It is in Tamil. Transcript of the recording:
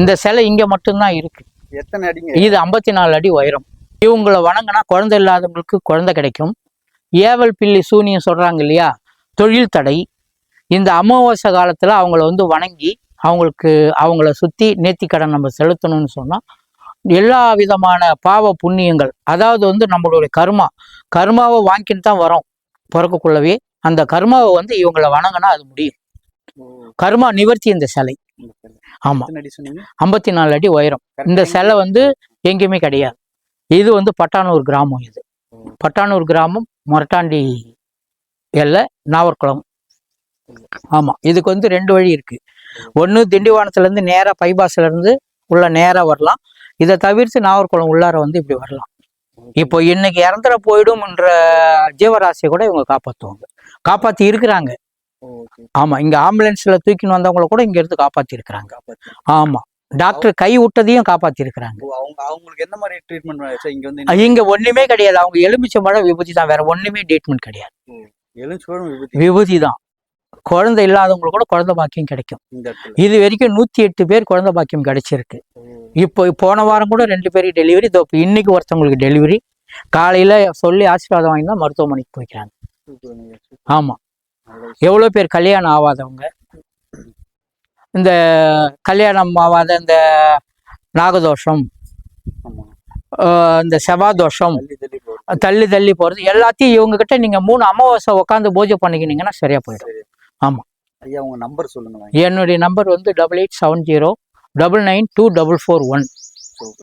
இந்த சிலை இங்க மட்டும்தான் இருக்கு. எத்தனை அடிங்க? இது 54 அடி உயரம். இவங்களை வணங்கினா குழந்தை இல்லாதவங்களுக்கு குழந்தை கிடைக்கும். ஏவல் பில்லி சூனியம் சொல்றாங்க இல்லையா, தொழில் தடை. இந்த அமாவாசை காலத்துல அவங்கள வந்து வணங்கி அவங்கள சுத்தி நேர்த்திக்கடன் நம்ம செலுத்தணும்னு சொன்னா எல்லா விதமான பாவ புண்ணியங்கள், அதாவது வந்து நம்மளுடைய கர்மாவை வாங்கிட்டு தான் வரோம் பிறக்கக்குள்ளவே. அந்த கர்மாவை வந்து இவங்களை வணங்கினா அது முடியும். கர்மா நிவர்த்தி இந்த சிலை. ஆமா, 54 அடி உயரம். இந்த சிலை வந்து எங்கேயுமே கிடையாது. இது வந்து பட்டானூர் கிராமம். இது பட்டானூர் கிராமம், மொரட்டாண்டி எல்லை, நாவற்குளம். ஆமா, இதுக்கு வந்து 2 வழி இருக்கு. ஒன்று திண்டிவனத்துல இருந்து நேரா பைபாஸ்ல இருந்து உள்ள நேரா வரலாம். இதை தவிர்த்து நாவற்குளம் உள்ளார வந்து இப்படி வரலாம். இப்போ இன்னைக்கு இறந்துட போயிடும்ன்ற ஜீவராசியை கூட இவங்க காப்பாத்தி இருக்கிறாங்க. ஆமா, இங்க ஆம்புலன்ஸ்ல தூக்கின்னு வந்தவங்களை கூட இங்க இருந்து காப்பாத்தி இருக்கிறாங்க. ஆமா, டாக்டர் கை விட்டதையும் காப்பாத்தி இருக்கிறாங்க. அவங்களுக்கு என்ன மாதிரி ட்ரீட்மெண்ட் இங்க வந்து? இங்க ஒண்ணுமே கிடையாது. அவங்க எலுமிச்சம்பழம் விபூதி தான், வேற ஒண்ணுமே ட்ரீட்மெண்ட் கிடையாது. விபூதி தான். குழந்தை இல்லாதவங்களுக்கு கூட குழந்தை பாக்கியம் கிடைக்கும். இது வரைக்கும் 108 பேர் குழந்தை பாக்கியம் கிடைச்சிருக்கு. இப்போ போன வாரம் கூட 2 பேருக்கு டெலிவரி. இதோ இன்னைக்கு ஒருத்தவங்களுக்கு டெலிவரி. காலையில சொல்லி ஆசீர்வாதம் வாங்கி தான் மருத்துவமனைக்கு போய்க்கிறாங்க. ஆமா, எவ்வளோ பேர் கல்யாணம் ஆகாதவங்க, இந்த கல்யாணம் ஆகாத இந்த நாகதோஷம், இந்த செவ்வாதோஷம், தள்ளி போறது எல்லாத்தையும் இவங்க கிட்ட நீங்க 3 அமாவாசை உட்காந்து பூஜை பண்ணிக்கினீங்கன்னா சரியா போயிடும். ஆமா ஐயா, உங்க நம்பர் சொல்லுங்க. என்னுடைய நம்பர் வந்து 8870 9924441.